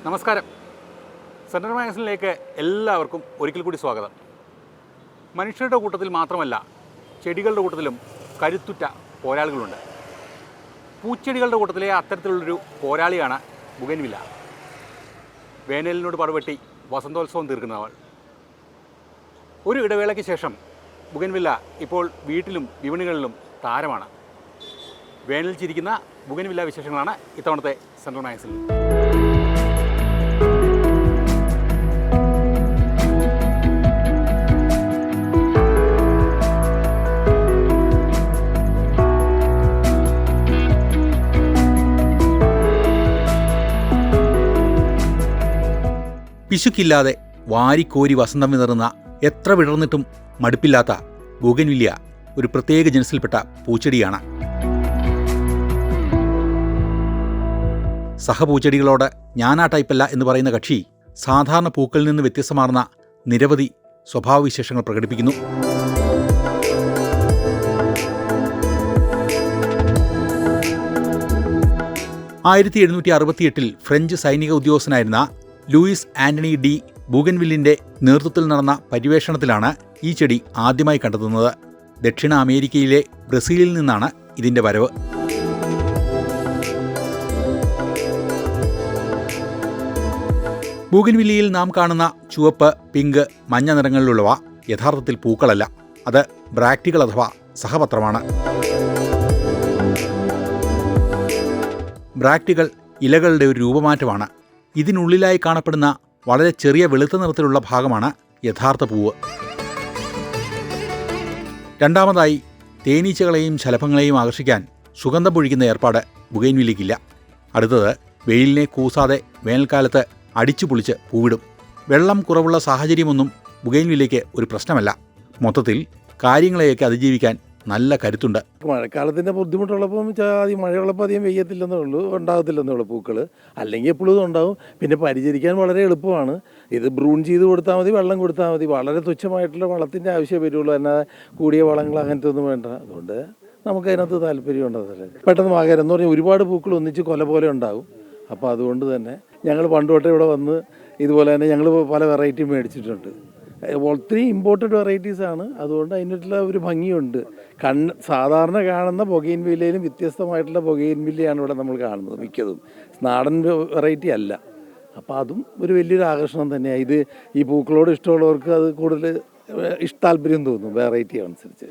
നമസ്കാരം. സെൻട്രൽ മാഗസിനിലേക്ക് എല്ലാവർക്കും ഒരിക്കൽ കൂടി സ്വാഗതം. മനുഷ്യരുടെ കൂട്ടത്തിൽ മാത്രമല്ല, ചെടികളുടെ കൂട്ടത്തിലും കരുത്തുറ്റ പോരാളികളുണ്ട്. പൂച്ചെടികളുടെ കൂട്ടത്തിലെ അത്തരത്തിലുള്ളൊരു പോരാളിയാണ് ബുഗൻവില്ല. വേനലിനോട് പടവെട്ടി വസന്തോത്സവം തീർക്കുന്നവൾ. ഒരു ഇടവേളയ്ക്ക് ശേഷം ബുഗൻവില്ല ഇപ്പോൾ വീട്ടിലും വിപണികളിലും താരമാണ്. വേനൽ ചിരിക്കുന്ന ബുഗൻവില്ല വിശേഷങ്ങളാണ് ഇത്തവണത്തെ സെൻട്രൽ മാഗസിനിൽ. പിശുക്കില്ലാതെ വാരിക്കോരി വസന്തം വിതറുന്ന, എത്ര വിടർന്നിട്ടും മടുപ്പില്ലാത്ത ബുഗൻവില്ല ഒരു പ്രത്യേക ജനസിൽപ്പെട്ട പൂച്ചെടിയാണ്. സഹപൂച്ചെടികളോട് ഞാനാ ടൈപ്പല്ല എന്ന് പറയുന്ന കക്ഷി സാധാരണ പൂക്കളിൽ നിന്ന് വ്യത്യസ്തമാർന്ന നിരവധി സ്വഭാവവിശേഷങ്ങൾ പ്രകടിപ്പിക്കുന്നു. ആയിരത്തി 1768 ഫ്രഞ്ച് സൈനിക ഉദ്യോഗസ്ഥനായിരുന്ന ലൂയിസ് ആന്റണി ഡി ബുഗൻവില്ലിന്റെ നേതൃത്വത്തിൽ നടന്ന പര്യവേഷണത്തിലാണ് ഈ ചെടി ആദ്യമായി കണ്ടെത്തുന്നത്. ദക്ഷിണ അമേരിക്കയിലെ ബ്രസീലിൽ നിന്നാണ് ഇതിന്റെ വരവ്. ബുഗൻവില്ലയിൽ നാം കാണുന്ന ചുവപ്പ്, പിങ്ക്, മഞ്ഞ നിറങ്ങളിലുള്ളവ യഥാർത്ഥത്തിൽ പൂക്കളല്ല. അത് ബ്രാക്റ്റികൾ അഥവാ സഹപത്രമാണ്. ബ്രാക്റ്റികൾ ഇലകളുടെ ഒരു രൂപമാറ്റമാണ്. ഇതിനുള്ളിലായി കാണപ്പെടുന്ന വളരെ ചെറിയ വെളുത്ത നിറത്തിലുള്ള ഭാഗമാണ് യഥാർത്ഥ പൂവ്. രണ്ടാമതായി, തേനീച്ചകളെയും ശലഭങ്ങളെയും ആകർഷിക്കാൻ സുഗന്ധം പൊഴിക്കുന്ന ഏർപ്പാട് ബുഗൻവില്ലയ്ക്കില്ല. അടുത്തത്, വെയിലിനെ കൂസാതെ വേനൽക്കാലത്ത് അടിച്ചു പൊളിച്ച് പൂവിടും. വെള്ളം കുറവുള്ള സാഹചര്യമൊന്നും ബുഗൻവില്ലയ്ക്ക് ഒരു പ്രശ്നമല്ല. മൊത്തത്തിൽ കാര്യങ്ങളെയൊക്കെ അതിജീവിക്കാൻ നല്ല കരുത്തുണ്ട്. മഴക്കാലത്തിൻ്റെ ബുദ്ധിമുട്ടുള്ളപ്പോൾ ആദ്യം മഴയുള്ളപ്പോൾ അധികം വെയ്യത്തില്ലെന്നേ ഉള്ളൂ, ഉണ്ടാകത്തില്ലെന്നേ ഉള്ളൂ പൂക്കൾ. അല്ലെങ്കിൽ എപ്പോഴും ഉണ്ടാവും. പിന്നെ പരിചരിക്കാൻ വളരെ എളുപ്പമാണ്. ഇത് ബ്രൂൺ ചെയ്ത് കൊടുത്താൽ മതി, വെള്ളം കൊടുത്താൽ മതി. വളരെ തുച്ഛമായിട്ടുള്ള വളത്തിൻ്റെ ആവശ്യമേ വരുള്ളൂ. എന്നാൽ കൂടിയ വളങ്ങൾ അങ്ങനത്തെ ഒന്നും വേണ്ട. അതുകൊണ്ട് നമുക്കതിനകത്ത് താല്പര്യമുണ്ട്. അതല്ലേ പെട്ടെന്ന് ആകാരം എന്ന് പറഞ്ഞാൽ ഒരുപാട് പൂക്കൾ ഒന്നിച്ച് കൊല പോലെ ഉണ്ടാവും. അപ്പോൾ അതുകൊണ്ട് തന്നെ ഞങ്ങൾ പണ്ട് തൊട്ടേ ഇവിടെ വന്ന് ഇതുപോലെ തന്നെ ഞങ്ങൾ പല വെറൈറ്റിയും മേടിച്ചിട്ടുണ്ട്. ഒത്തിരി ഇമ്പോർട്ടൻ്റ് വെറൈറ്റീസാണ്. അതുകൊണ്ട് അതിനുള്ള ഒരു ഭംഗിയുണ്ട്. സാധാരണ കാണുന്ന ബൊഗെയിൻവില്ലയിലും വ്യത്യസ്തമായിട്ടുള്ള ബൊഗെയിൻവില്ലയാണ് ഇവിടെ നമ്മൾ കാണുന്നത്. മിക്കതും നാടൻ വെറൈറ്റി അല്ല. അപ്പോൾ അതും ഒരു വലിയൊരു ആകർഷണം തന്നെയാണ്. ഇത് ഈ പൂക്കളോട് ഇഷ്ടമുള്ളവർക്ക് അത് കൂടുതൽ താല്പര്യം തോന്നും വെറൈറ്റി അനുസരിച്ച്.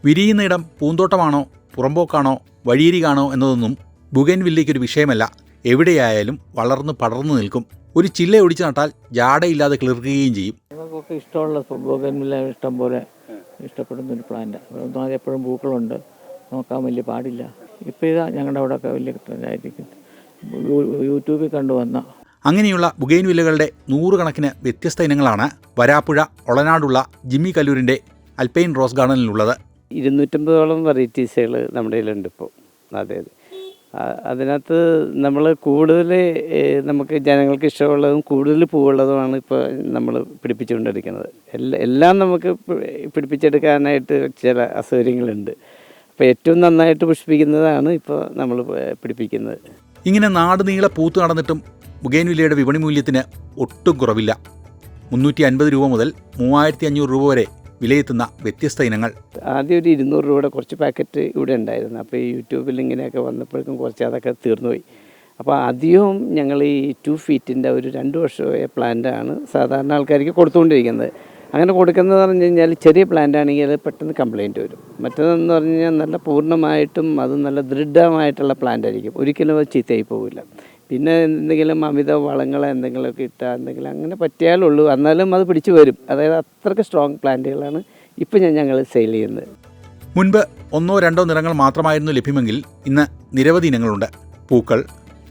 വിരിയുന്നിടം പൂന്തോട്ടമാണോ പുറമ്പോക്കാണോ വഴിയരികാണോ എന്നതൊന്നും ബുഗൻവില്ലയ്ക്കൊരു വിഷയമല്ല. എവിടെയായാലും വളർന്ന് പടർന്നു നിൽക്കും. ഒരു ചില്ല ഒടിച്ചു നട്ടാൽ ജാടയില്ലാതെ കിളിർക്കുകയും ചെയ്യും. നമുക്കൊക്കെ ഇഷ്ടമുള്ള ബോഗൻവില്ല ഇഷ്ടം പോലെ ഇഷ്ടപ്പെടുന്നൊരു പ്ലാന്റ്. അത് എപ്പോഴും പൂക്കളുണ്ട്, നോക്കാൻ വലിയ പാടില്ല. ഇപ്പോൾ ഇതാ ഞങ്ങളുടെ അവിടെയൊക്കെ വലിയ ട്രെൻഡായിരിക്കും. യൂട്യൂബിൽ കണ്ടുവന്ന അങ്ങനെയുള്ള ബുഗൻവില്ലകളുടെ 100 കണക്കിന് വ്യത്യസ്ത ഇനങ്ങളാണ് വരാപ്പുഴ ഒളനാടുള്ള ജിമ്മി കല്ലൂരിൻ്റെ അൽപൈൻ റോസ് ഗാർഡനിലുള്ളത്. 250ഓളം വെറൈറ്റീസുകൾ നമ്മുടെ കയ്യിലുണ്ട് ഇപ്പോൾ. അതെ, അതിനകത്ത് നമ്മൾ കൂടുതൽ നമുക്ക് ജനങ്ങൾക്ക് ഇഷ്ടമുള്ളതും കൂടുതൽ പൂവുള്ളതുമാണ് ഇപ്പോൾ നമ്മൾ പിടിപ്പിച്ചുകൊണ്ടിരിക്കുന്നത്. എല്ലാം നമുക്ക് പിടിപ്പിച്ചെടുക്കാനായിട്ട് ചില അസൗകര്യങ്ങളുണ്ട്. അപ്പോൾ ഏറ്റവും നന്നായിട്ട് പുഷ്പിക്കുന്നതാണ് ഇപ്പോൾ നമ്മൾ പിടിപ്പിക്കുന്നത്. ഇങ്ങനെ നാട് നീളെ പൂത്തു നടന്നിട്ടും ബുഗൻവില്ലയുടെ വിപണി മൂല്യത്തിന് ഒട്ടും കുറവില്ല. 350 രൂപ മുതൽ 3500 രൂപ വരെ വിലയെത്തുന്ന വ്യത്യസ്ത ഇനങ്ങൾ. ആദ്യം ഒരു 200 രൂപയുടെ കുറച്ച് പാക്കറ്റ് ഇവിടെ ഉണ്ടായിരുന്നു. അപ്പോൾ ഈ യൂട്യൂബിൽ ഇങ്ങനെയൊക്കെ വന്നപ്പോഴേക്കും കുറച്ച് അതൊക്കെ തീർന്നുപോയി. അപ്പോൾ അധികവും ഞങ്ങൾ ഈ 2 ഫീറ്റിൻ്റെ ഒരു 2 വർഷമായ പ്ലാന്റാണ് സാധാരണ ആൾക്കാർക്ക് കൊടുത്തുകൊണ്ടിരിക്കുന്നത്. അങ്ങനെ കൊടുക്കുന്നത് പറഞ്ഞു കഴിഞ്ഞാൽ ചെറിയ പ്ലാന്റ് ആണെങ്കിൽ അത് പെട്ടെന്ന് കംപ്ലയിൻറ്റ് വരും. മറ്റേതെന്ന് പറഞ്ഞു കഴിഞ്ഞാൽ നല്ല പൂർണ്ണമായിട്ടും അത് നല്ല ദൃഢമായിട്ടുള്ള പ്ലാന്റ് ആയിരിക്കും. ഒരിക്കലും അത് ചീത്തയായി പോകില്ല. പിന്നെ എന്തെങ്കിലും അമിത വളങ്ങൾ എന്തെങ്കിലുമൊക്കെ ഇട്ടാൽ എന്തെങ്കിലും അങ്ങനെ പറ്റിയാലുള്ളൂ. എന്നാലും അത് പിടിച്ചു വരും. അതായത് അത്രയ്ക്ക് സ്ട്രോങ് പ്ലാന്റുകളാണ് ഇപ്പോൾ ഞങ്ങൾ സെയിൽ ചെയ്യുന്നത്. മുൻപ് 1-2 നിറങ്ങൾ മാത്രമായിരുന്നു ലഭ്യമെങ്കിൽ ഇന്ന് നിരവധി ഇനങ്ങളുണ്ട്. പൂക്കൾ,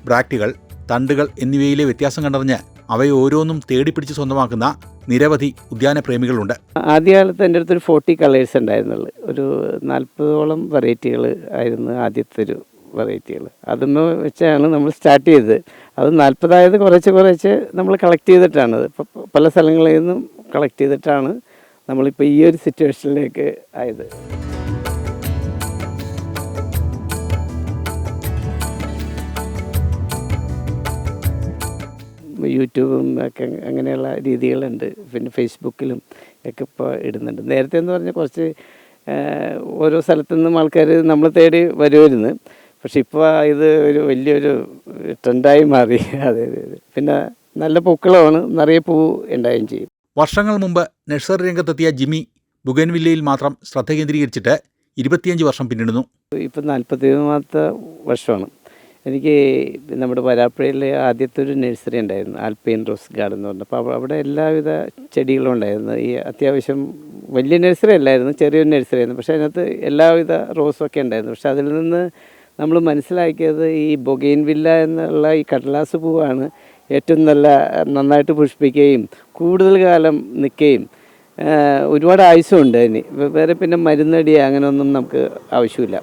ബ്രാക്റ്റുകൾ, തണ്ടുകൾ എന്നിവയിലെ വ്യത്യാസം കണ്ടറിഞ്ഞ് അവയെ ഓരോന്നും തേടിപ്പിടിച്ച് സ്വന്തമാക്കുന്ന നിരവധി ഉദ്യാനപ്രേമികളുണ്ട്. ആദ്യകാലത്ത് എൻ്റെ അടുത്തൊരു 40 കളേഴ്സ് ഉണ്ടായിരുന്നുള്ളൂ. ഒരു 40ഓളം വെറൈറ്റികൾ ആയിരുന്നു ആദ്യത്തെ ഒരു വെറൈറ്റികൾ. അതുമ്മ വെച്ചാണ് നമ്മൾ സ്റ്റാർട്ട് ചെയ്തത്. അത് 40 കുറച്ച് നമ്മൾ കളക്ട് ചെയ്തിട്ടാണത്. ഇപ്പോൾ പല സ്ഥലങ്ങളിൽ നിന്നും കളക്ട് ചെയ്തിട്ടാണ് നമ്മളിപ്പോൾ ഈ ഒരു സിറ്റുവേഷനിലേക്ക് ആയത്. യൂട്യൂബും ഒക്കെ അങ്ങനെയുള്ള രീതികളുണ്ട്. പിന്നെ ഫേസ്ബുക്കിലും ഒക്കെ ഇപ്പോൾ ഇടുന്നുണ്ട്. നേരത്തെ എന്ന് പറഞ്ഞാൽ കുറച്ച് ഓരോ സ്ഥലത്തു നിന്നും ആൾക്കാർ നമ്മളെ തേടി വരുമായിരുന്നു. പക്ഷെ ഇപ്പോൾ ഇത് ഒരു വലിയൊരു ട്രെൻഡായി മാറി. അതെ. പിന്നെ നല്ല പൂക്കളമാണ്, നിറയെ പൂ ഉണ്ടാവുകയും ചെയ്യും. വർഷങ്ങൾ മുമ്പ് നഴ്സറി രംഗത്തെത്തിയ ജിമ്മി ബുഗൻവില്ലയിൽ മാത്രം ശ്രദ്ധ കേന്ദ്രീകരിച്ചിട്ട് 25 വർഷം പിന്നിടുന്നു. ഇപ്പം 41ാമത്തെ വർഷമാണ്. എനിക്ക് നമ്മുടെ വരാപ്പുഴയിലെ ആദ്യത്തെ ഒരു നഴ്സറി ഉണ്ടായിരുന്നു, ആൽപൈൻ റോസ് ഗാർഡൻ എന്ന് പറഞ്ഞപ്പോൾ അവിടെ എല്ലാവിധ ചെടികളും ഉണ്ടായിരുന്നു. ഈ അത്യാവശ്യം വലിയ നഴ്സറി അല്ലായിരുന്നു, ചെറിയൊരു നഴ്സറി ആയിരുന്നു. പക്ഷേ അതിനകത്ത് എല്ലാവിധ റോസൊക്കെ ഉണ്ടായിരുന്നു. പക്ഷെ അതിൽ നിന്ന് നമ്മൾ മനസ്സിലാക്കിയത് ഈ ബൊഗെയിൻവില്ല എന്നുള്ള ഈ കടലാസ് പൂവാണ് ഏറ്റവും നന്നായിട്ട് പുഷ്പിക്കുകയും കൂടുതൽ കാലം നിൽക്കുകയും ഒരുപാട് ആയുസ്സമുണ്ട് അതിന്. വേറെ പിന്നെ മരുന്നടി അങ്ങനെയൊന്നും നമുക്ക് ആവശ്യമില്ല.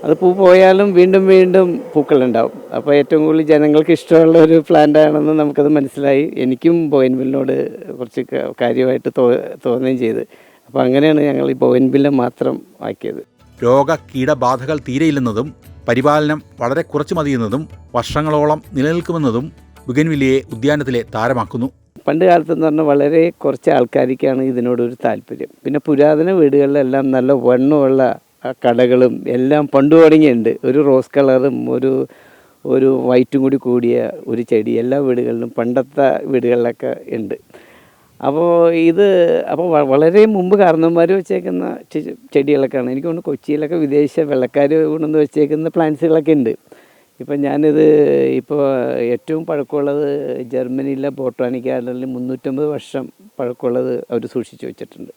അത് പൂ പോയാലും വീണ്ടും വീണ്ടും പൂക്കളുണ്ടാവും. അപ്പോൾ ഏറ്റവും കൂടുതൽ ജനങ്ങൾക്ക് ഇഷ്ടമുള്ള ഒരു പ്ലാന്റ് ആണെന്ന് നമുക്കത് മനസ്സിലായി. എനിക്കും ബൊഗെയിൻവില്ലിനോട് കുറച്ച് കാര്യമായിട്ട് തോന്നുകയും ചെയ്ത്. അപ്പോൾ അങ്ങനെയാണ് ഞങ്ങൾ ഈ ബൊഗെയിൻവില്ല മാത്രം ആക്കിയത്. രോഗ കീടബാധകൾ തീരെയില്ലെന്നതും പരിപാലനം വളരെ കുറച്ച് മതിയെന്നതും വർഷങ്ങളോളം നിലനിൽക്കുമെന്നതും ബുഗൻവില്ലയെ ഉദ്യാനത്തിലെ താരമാക്കുന്നു. പണ്ട് കാലത്തെന്ന് പറഞ്ഞാൽ വളരെ കുറച്ച് ആൾക്കാർക്കാണ് ഇതിനോടൊരു താല്പര്യം. പിന്നെ പുരാതന വീടുകളിലെല്ലാം നല്ല വണ്ണമുള്ള കടകളും എല്ലാം പണ്ട് തുടങ്ങിയുണ്ട്. ഒരു റോസ് കളറും ഒരു വൈറ്റും കൂടി കൂടിയ ഒരു ചെടി എല്ലാ വീടുകളിലും പണ്ടത്തെ വീടുകളിലൊക്കെ ഉണ്ട്. അപ്പോൾ വളരെ മുമ്പ് കാരണവന്മാർ വെച്ചേക്കുന്ന ചെടികളൊക്കെയാണ്. എനിക്ക് തോന്നുന്നു കൊച്ചിയിലൊക്കെ വിദേശ വെള്ളക്കാർ കൊണ്ടുവന്ന് വെച്ചേക്കുന്ന പ്ലാന്റ്സുകളൊക്കെ ഉണ്ട്. ഇപ്പം ഞാനിത് ഏറ്റവും പഴക്കമുള്ളത് ജർമ്മനിയിലെ ബോട്ടാണിക് ഗാർഡനിൽ 350 വർഷം പഴക്കമുള്ളത് അവർ സൂക്ഷിച്ച് വെച്ചിട്ടുണ്ട്.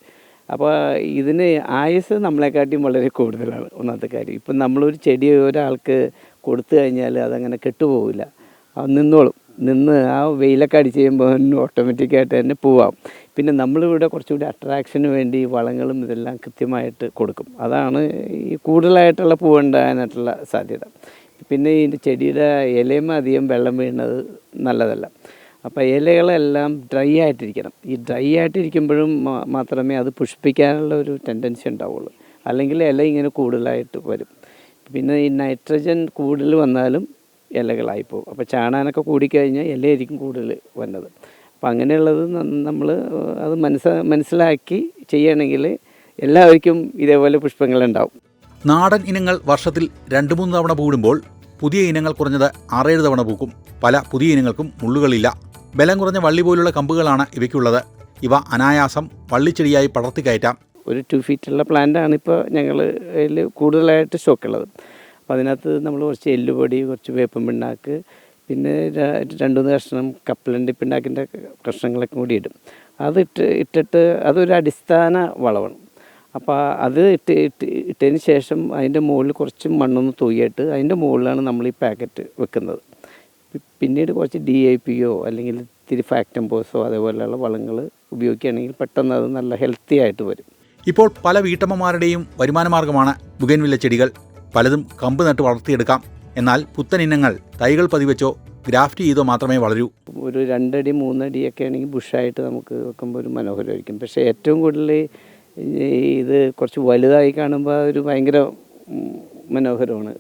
അപ്പോൾ ഇതിന് ആയുസ് നമ്മളെക്കാട്ടിയും വളരെ കൂടുതലാണ്. ഒന്നാമത്തെ കാര്യം, ഇപ്പം നമ്മളൊരു ചെടി ഒരാൾക്ക് കൊടുത്തു കഴിഞ്ഞാൽ അതങ്ങനെ കെട്ടുപോകില്ല, അത് നിന്ന് ആ വെയിലൊക്കെ അടിച്ച് കഴിയുമ്പോൾ ഓട്ടോമാറ്റിക്കായിട്ട് തന്നെ പോവാം. പിന്നെ നമ്മളിവിടെ കുറച്ചുകൂടി അട്രാക്ഷന് വേണ്ടി വളങ്ങളും ഇതെല്ലാം കൃത്യമായിട്ട് കൊടുക്കും. അതാണ് ഈ കൂടുതലായിട്ടുള്ള പൂവുണ്ടാകാനായിട്ടുള്ള സാധ്യത. പിന്നെ ഈ ചെടിയുടെ ഇലയുമ്പോൾ അധികം വെള്ളം വീഴുന്നത് നല്ലതല്ല. അപ്പോൾ ഇലകളെല്ലാം ഡ്രൈ ആയിട്ടിരിക്കണം. ഈ ഡ്രൈ ആയിട്ടിരിക്കുമ്പോഴും മാത്രമേ അത് പുഷ്പിക്കാനുള്ള ഒരു ടെൻഡൻസി ഉണ്ടാവുള്ളൂ. അല്ലെങ്കിൽ ഇല ഇങ്ങനെ കൂടുതലായിട്ട് വരും. പിന്നെ ഈ നൈട്രജൻ കൂടുതൽ വന്നാലും ഇലകളായി പോകും. അപ്പോൾ ചാണാനൊക്കെ കൂടിക്കഴിഞ്ഞാൽ ഇലയായിരിക്കും കൂടുതൽ വന്നത്. അപ്പോൾ അങ്ങനെയുള്ളത് നമ്മൾ അത് മനസ്സിലാക്കി ചെയ്യുകയാണെങ്കിൽ എല്ലാവർക്കും ഇതേപോലെ പുഷ്പങ്ങളുണ്ടാവും. നാടൻ ഇനങ്ങൾ വർഷത്തിൽ 2-3 തവണ പൂവിടുമ്പോൾ പുതിയ ഇനങ്ങൾ കുറഞ്ഞത് 6-7 തവണ പൂക്കും. പല പുതിയ ഇനങ്ങൾക്കും മുള്ളുകളില്ല. ബലം കുറഞ്ഞ വള്ളി പോലുള്ള കമ്പുകളാണ് ഇവയ്ക്കുള്ളത്. ഇവ അനായാസം വള്ളിച്ചെടിയായി പടർത്തി കയറ്റാം. ഒരു 2 ഫീറ്റുള്ള പ്ലാന്റാണ് ഇപ്പോൾ ഞങ്ങൾ അതിൽ കൂടുതലായിട്ട് സ്റ്റോക്കുള്ളത്. അപ്പോൾ അതിനകത്ത് നമ്മൾ കുറച്ച് എല്ലുപൊടി, കുറച്ച് വേപ്പൻ പിണ്ണാക്ക്, പിന്നെ 2-3 കഷ്ണം കപ്പലണ്ടി പിണ്ണാക്കിൻ്റെ കഷ്ണങ്ങളൊക്കെ കൂടി ഇടും. ഇട്ടിട്ട് അതൊരു അടിസ്ഥാന വളമാണ്. അപ്പോൾ അത് ഇട്ടതിന് ശേഷം അതിൻ്റെ മുകളിൽ കുറച്ച് മണ്ണൊന്ന് തൂക്കിയിട്ട് അതിൻ്റെ മുകളിലാണ് നമ്മൾ ഈ പാക്കറ്റ് വെക്കുന്നത്. പിന്നീട് കുറച്ച് DAPയോ അല്ലെങ്കിൽ ഇത്തിരി ഫാക്ടംബോസോ അതേപോലെയുള്ള വളങ്ങൾ ഉപയോഗിക്കുകയാണെങ്കിൽ പെട്ടെന്ന് അത് നല്ല ഹെൽത്തി ആയിട്ട് വരും. ഇപ്പോൾ പല വീട്ടമ്മമാരുടെയും വരുമാനമാർഗ്ഗമാണ് ബുഗൻവില്ല ചെടികൾ. പലതും കമ്പ് നട്ട് വളർത്തിയെടുക്കാം. എന്നാൽ പുത്തൻ ഇനങ്ങൾ തൈകൾ പതിവച്ചോ ഗ്രാഫ്റ്റ് ചെയ്തോ മാത്രമേ വളരൂ. ഒരു 2 അടി 3 അടിയൊക്കെ ആണെങ്കിൽ ബുഷായിട്ട് നമുക്ക് വെക്കുമ്പോൾ ഒരു മനോഹരമായിരിക്കും. പക്ഷേ ഏറ്റവും കൂടുതൽ ഇത് കുറച്ച് വലുതായി കാണുമ്പോൾ ഒരു ഭയങ്കര മനോഹരമാണ്.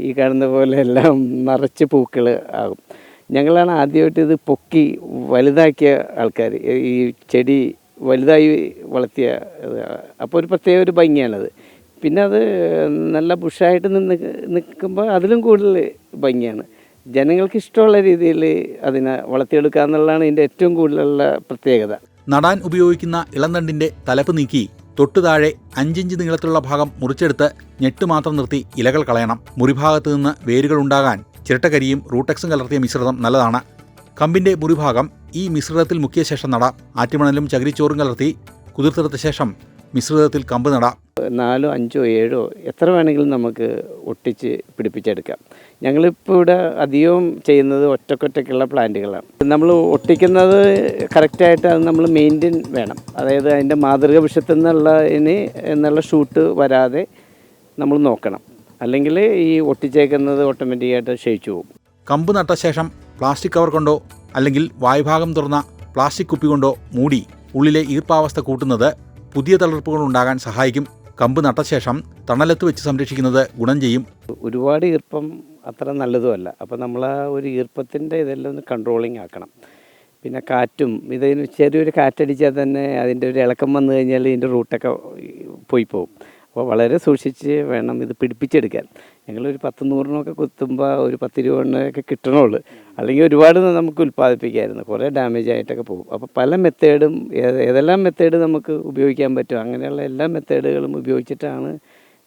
ഈ കാണുന്ന പോലെ എല്ലാം നിറച്ച് പൂക്കൾ ആകും. ഞങ്ങളാണ് ആദ്യമായിട്ട് ഇത് പൊക്കി വലുതാക്കിയ ആൾക്കാർ, ഈ ചെടി വലുതായി വളർത്തിയ. അപ്പോൾ ഒരു പ്രത്യേക ഒരു ഭംഗിയാണത്. പിന്നെ അത് നല്ല ബുഷായിട്ട് നിൽക്കുമ്പോൾ അതിലും കൂടുതൽ ഭംഗിയാണ്. ജനങ്ങൾക്ക് ഇഷ്ടമുള്ള രീതിയിൽ അതിനെ വളർത്തിയെടുക്കുക എന്നുള്ളതാണ് ഇതിൻ്റെ ഏറ്റവും കൂടുതലുള്ള പ്രത്യേകത. നടാൻ ഉപയോഗിക്കുന്ന ഇളന്തണ്ടിൻ്റെ തലപ്പ് നീക്കി തൊട്ടു താഴെ 5 ഇഞ്ച് നീളത്തിലുള്ള ഭാഗം മുറിച്ചെടുത്ത് ഞെട്ട് മാത്രം നിർത്തി ഇലകൾ കളയണം. മുറിഭാഗത്ത് നിന്ന് വേരുകൾ ഉണ്ടാകാൻ ചിരട്ടക്കരിയും റൂട്ടെക്സും കലർത്തിയ മിശ്രിതം നല്ലതാണ്. കമ്പിൻ്റെ മുറിഭാഗം ഈ മിശ്രിതത്തിൽ മുക്കിയ ശേഷം നടാം. ആറ്റുമണലും ചകിരിച്ചോറും കലർത്തി കുതിർത്തെടുത്ത ശേഷം മിശ്രിതത്തിൽ കമ്പ് നടാം. 4, 5, 7 എത്ര വേണമെങ്കിലും നമുക്ക് ഒട്ടിച്ച് പിടിപ്പിച്ചെടുക്കാം. ഞങ്ങളിപ്പോൾ ഇവിടെ അധികവും ചെയ്യുന്നത് ഒറ്റക്കൊറ്റയ്ക്കുള്ള പ്ലാന്റുകളാണ്. നമ്മൾ ഒട്ടിക്കുന്നത് കറക്റ്റായിട്ട് അത് നമ്മൾ മെയിൻറ്റെയിൻ വേണം. അതായത് അതിൻ്റെ മാതൃക വൃക്ഷത്തിൽ എന്നുള്ള ഷൂട്ട് വരാതെ നമ്മൾ നോക്കണം. അല്ലെങ്കിൽ ഈ ഒട്ടിച്ചേക്കുന്നത് ഓട്ടോമാറ്റിക്കായിട്ട് ക്ഷയിച്ചു പോകും. കമ്പ് നട്ട ശേഷം പ്ലാസ്റ്റിക് കവർ കൊണ്ടോ അല്ലെങ്കിൽ വായുഭാഗം തുറന്ന പ്ലാസ്റ്റിക് കുപ്പി കൊണ്ടോ മൂടി ഉള്ളിലെ ഈർപ്പാവസ്ഥ കൂട്ടുന്നത് പുതിയ തളിർപ്പുകൾ ഉണ്ടാകാൻ സഹായിക്കും. കമ്പ് നട്ട ശേഷം തണലത്ത് വെച്ച് സംരക്ഷിക്കുന്നത് ഗുണം ചെയ്യും. ഒരുപാട് ഈർപ്പം അത്ര നല്ലതുമല്ല. അപ്പോൾ നമ്മൾ ആ ഒരു ഈർപ്പത്തിൻ്റെ ഇതെല്ലാം ഒന്ന് കൺട്രോളിങ് ആക്കണം. പിന്നെ കാറ്റും ഇതിന് ചെറിയൊരു കാറ്റടിച്ചാൽ തന്നെ അതിൻ്റെ ഒരു ഇളക്കം വന്നു കഴിഞ്ഞാൽ ഇതിൻ്റെ റൂട്ടൊക്കെ പോയി പോകും. അപ്പോൾ വളരെ സൂക്ഷിച്ച് വേണം ഇത് പിടിപ്പിച്ചെടുക്കാൻ. ഞങ്ങളൊരു 10-100 കുത്തുമ്പോൾ ഒരു 10-20 കിട്ടണുള്ളൂ. അല്ലെങ്കിൽ ഒരുപാട് നമുക്ക് ഉൽപ്പാദിപ്പിക്കാമായിരുന്നു, കുറേ ഡാമേജ് ആയിട്ടൊക്കെ പോകും. അപ്പോൾ പല മെത്തേഡും ഏതെല്ലാം മെത്തേഡ് നമുക്ക് ഉപയോഗിക്കാൻ പറ്റും അങ്ങനെയുള്ള എല്ലാ മെത്തേഡുകളും ഉപയോഗിച്ചിട്ടാണ്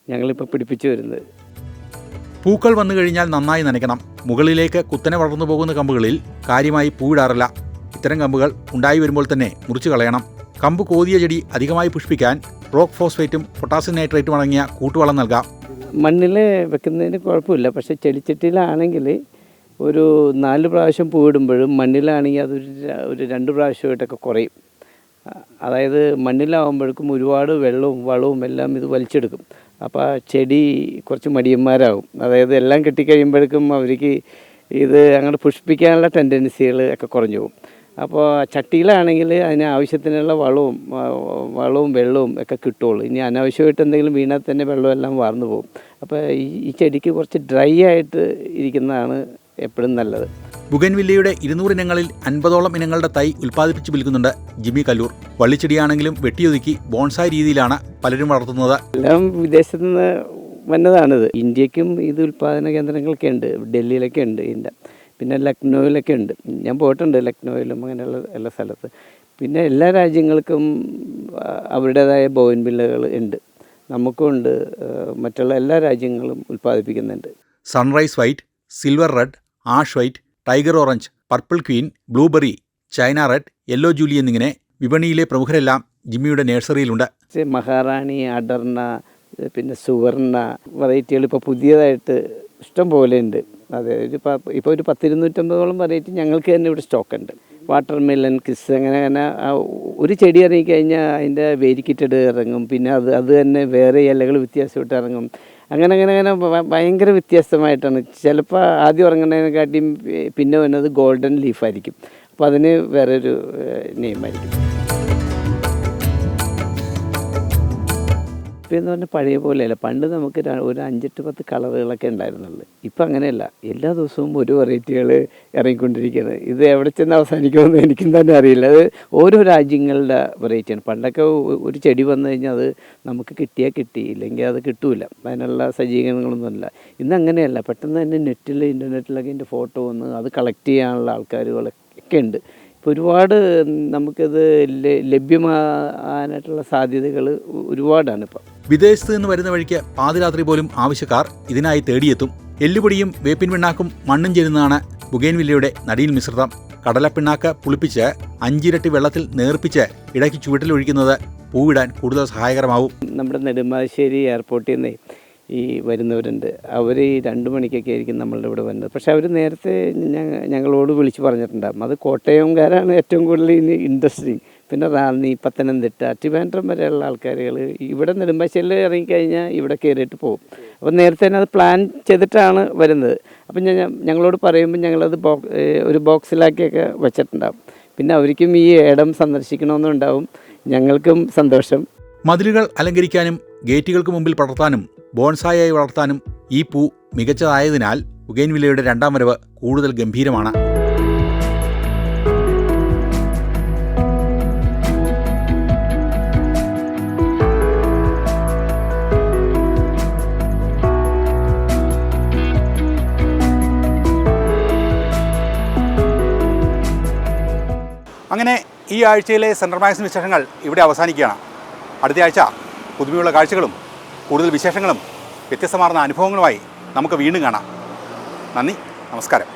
ഞങ്ങളിപ്പോൾ പിടിപ്പിച്ചു വരുന്നത്. പൂക്കൾ വന്നു കഴിഞ്ഞാൽ നന്നായി നനയ്ക്കണം. മുകളിലേക്ക് കുത്തനെ വളർന്നു പോകുന്ന കമ്പുകളിൽ കാര്യമായി പൂവിടാറില്ല. ഇത്തരം കമ്പുകൾ ഉണ്ടായി വരുമ്പോൾ തന്നെ മുറിച്ചു കളയണം. കമ്പ് കോതിയ ചെടി അധികമായി പുഷ്പിക്കാൻ റോക്ക് ഫോസ്ഫേറ്റും പൊട്ടാസ്യം നൈട്രേറ്റും അടങ്ങിയ കൂട്ടുവളം നൽകാം. മണ്ണിൽ വെക്കുന്നതിന് കുഴപ്പമില്ല, പക്ഷേ ചെടിച്ചട്ടിയിലാണെങ്കിൽ ഒരു 4 പ്രാവശ്യം പൂവിടുമ്പോഴും മണ്ണിലാണെങ്കിൽ അതൊരു 2 പ്രാവശ്യമായിട്ടൊക്കെ കുറയും. അതായത് മണ്ണിലാവുമ്പോഴേക്കും ഒരുപാട് വെള്ളവും വളവും എല്ലാം ഇത് വലിച്ചെടുക്കും. അപ്പോൾ ചെടി കുറച്ച് മടിയന്മാരാകും. അതായത് എല്ലാം കിട്ടിക്കഴിയുമ്പോഴേക്കും അവർക്ക് ഇത് അങ്ങോട്ട് പുഷ്പിക്കാനുള്ള ടെൻഡൻസികൾ ഒക്കെ കുറഞ്ഞു പോകും. അപ്പോൾ ചട്ടിയിലാണെങ്കിൽ അതിന് ആവശ്യത്തിനുള്ള വളവും വെള്ളവും ഒക്കെ കിട്ടുള്ളൂ. ഇനി അനാവശ്യമായിട്ട് എന്തെങ്കിലും വീണാൽ തന്നെ വെള്ളമെല്ലാം വാർന്നു പോകും. അപ്പോൾ ഈ ചെടിക്ക് കുറച്ച് ഡ്രൈ ആയിട്ട് ഇരിക്കുന്നതാണ് എപ്പോഴും നല്ലത്. ബുഗൻവില്ലയുടെ 200 ഇനങ്ങളിൽ 50ഓളം ഇനങ്ങളുടെ തൈ ഉൽപ്പാദിപ്പിച്ച് വിൽക്കുന്നുണ്ട് ജിമ്മി കല്ലൂർ. വള്ളിച്ചെടിയാണെങ്കിലും വെട്ടിയൊതുക്കി ബോൺസായി രീതിയിലാണ് പലരും വളർത്തുന്നത്. എല്ലാം വിദേശത്തു നിന്ന് വന്നതാണിത്. ഇന്ത്യക്കും ഇത് ഉൽപ്പാദന കേന്ദ്രങ്ങളൊക്കെ ഉണ്ട്, ഡൽഹിയിലൊക്കെ ഉണ്ട് ഇതിൻ്റെ. പിന്നെ ലക്നൗവിലൊക്കെ ഉണ്ട്. ഞാൻ പോയിട്ടുണ്ട് ലക്നൗവിലും അങ്ങനെയുള്ള എല്ലാ സ്ഥലത്ത്. പിന്നെ എല്ലാ രാജ്യങ്ങൾക്കും അവരുടേതായ ബോയിൻവില്ലകൾ ഉണ്ട്, നമുക്കും ഉണ്ട്. മറ്റുള്ള എല്ലാ രാജ്യങ്ങളും ഉൽപ്പാദിപ്പിക്കുന്നുണ്ട്. Sunrise white, silver red, ash white, tiger orange, purple queen, blueberry, China red, yellow Julie എന്നിങ്ങനെ വിപണിയിലെ പ്രമുഖരെല്ലാം ജിമ്മിയുടെ നഴ്സറിയിലുണ്ട്. മഹാറാണി, അടർണ, പിന്നെ സുവർണ വെറൈറ്റികൾ ഇപ്പോൾ പുതിയതായിട്ട് ഇഷ്ടം പോലെ ഉണ്ട്. അതെ, ഇപ്പോൾ ഒരു 10-250ഓളം വെറൈറ്റി ഞങ്ങൾക്ക് തന്നെ ഇവിടെ സ്റ്റോക്കുണ്ട്. വാട്ടർമെലൺ, കിസ്, അങ്ങനെ ഒരു ചെടി ഇറങ്ങിക്കഴിഞ്ഞാൽ അതിൻ്റെ വേരിക്കിറ്റഡ് ഇറങ്ങും. പിന്നെ അത് തന്നെ വേറെ ഇലകൾ വ്യത്യാസമായിട്ട് ഇറങ്ങും. അങ്ങനെ ഭയങ്കര വ്യത്യസ്തമായിട്ടാണ്. ചിലപ്പോൾ ആദ്യം ഇറങ്ങുന്നതിനെക്കാട്ടിയും പിന്നെ വന്നത് ഗോൾഡൻ ലീഫായിരിക്കും. അപ്പോൾ അതിന് വേറൊരു നെയിമായിരിക്കും. ഇപ്പം എന്ന് പറഞ്ഞാൽ പഴയ പോലെയല്ല. പണ്ട് നമുക്ക് ഒരു 5-10 കളറുകളൊക്കെ ഉണ്ടായിരുന്നുള്ളൂ. ഇപ്പം അങ്ങനെയല്ല, എല്ലാ ദിവസവും ഒരു വെറൈറ്റികൾ ഇറങ്ങിക്കൊണ്ടിരിക്കുന്നത്. ഇത് എവിടെ ചെന്ന് അവസാനിക്കുമെന്ന് എനിക്കും തന്നെ അറിയില്ല. അത് ഓരോ രാജ്യങ്ങളുടെ വെറൈറ്റിയാണ്. പണ്ടൊക്കെ ഒരു ചെടി വന്നു കഴിഞ്ഞാൽ അത് നമുക്ക് കിട്ടിയാൽ കിട്ടി, ഇല്ലെങ്കിൽ അത് കിട്ടൂല. അതിനുള്ള സജ്ജീകരണങ്ങളൊന്നുമില്ല. ഇന്ന് അങ്ങനെയല്ല. പെട്ടെന്ന് തന്നെ ഇൻ്റർനെറ്റിലൊക്കെ ഇതിൻ്റെ ഫോട്ടോ വന്ന് അത് കളക്ട് ചെയ്യാനുള്ള ആൾക്കാരുകളൊക്കെ ഉണ്ട്. ഇപ്പോൾ ഒരുപാട് നമുക്കിത് ലഭ്യമാകാനായിട്ടുള്ള സാധ്യതകൾ ഒരുപാടാണ് ഇപ്പം. വിദേശത്ത് നിന്ന് വരുന്ന വഴിക്ക് പാതിരാത്രി പോലും ആവശ്യക്കാർ ഇതിനായി തേടിയെത്തും. എല്ലുപൊടിയും വേപ്പിൻ പിണ്ണാക്കും മണ്ണും ചേരുന്നതാണ് ബുഗൻവില്ലയുടെ നടീൽ മിശ്രിതം. കടലപ്പിണ്ണാക്ക് പുളിപ്പിച്ച് 5 ഇരട്ടി വെള്ളത്തിൽ നേർപ്പിച്ച് ഇടയ്ക്ക് ചുവട്ടിലൊഴിക്കുന്നത് പൂവിടാൻ കൂടുതൽ സഹായകരമാവും. നമ്മുടെ നെടുമ്പാശ്ശേരി എയർപോർട്ടിൽ നിന്ന് ഈ വരുന്നവരുണ്ട്. അവർ 2 മണിക്കൊക്കെ ആയിരിക്കും നമ്മളുടെ ഇവിടെ വരുന്നത്. പക്ഷേ അവർ നേരത്തെ ഞങ്ങളോട് വിളിച്ച് പറഞ്ഞിട്ടുണ്ടാകും. അത് കോട്ടയംകാരാണ് ഏറ്റവും കൂടുതൽ ഇനി ഇൻഡസ്ട്രി. പിന്നെ റാന്നി, പത്തനംതിട്ട, ട്രിവാൻഡ്രം വരെയുള്ള ആൾക്കാരുകൾ ഇവിടെ നെടുമ്പാശ്ശേരിയിൽ ഇറങ്ങിക്കഴിഞ്ഞാൽ ഇവിടെ കയറിയിട്ട് പോകും. അപ്പോൾ നേരത്തെ തന്നെ അത് പ്ലാൻ ചെയ്തിട്ടാണ് വരുന്നത്. അപ്പം ഞങ്ങളോട് പറയുമ്പോൾ ഞങ്ങളത് ഒരു ബോക്സിലാക്കിയൊക്കെ വെച്ചിട്ടുണ്ടാകും. പിന്നെ അവർക്കും ഈ ഇടം സന്ദർശിക്കണമെന്നുണ്ടാവും, ഞങ്ങൾക്കും സന്തോഷം. മതിലുകൾ അലങ്കരിക്കാനും ഗേറ്റുകൾക്ക് മുമ്പിൽ പടർത്താനും ബോൺസായി വളർത്താനും ഈ പൂ മികച്ചതായതിനാൽ ബുഗൻവില്ലയുടെ 2ാം വരവ് കൂടുതൽ ഗംഭീരമാണ്. അങ്ങനെ ഈ ആഴ്ചയിലെ സെൻട്രൽ മാഗസിൻ വിശേഷങ്ങൾ ഇവിടെ അവസാനിക്കുകയാണ്. അടുത്ത ആഴ്ച പുതുമയുള്ള കാഴ്ചകളും കൂടുതൽ വിശേഷങ്ങളും വ്യത്യസ്തമാർന്ന അനുഭവങ്ങളുമായി നമുക്ക് വീണ്ടും കാണാം. നന്ദി, നമസ്കാരം.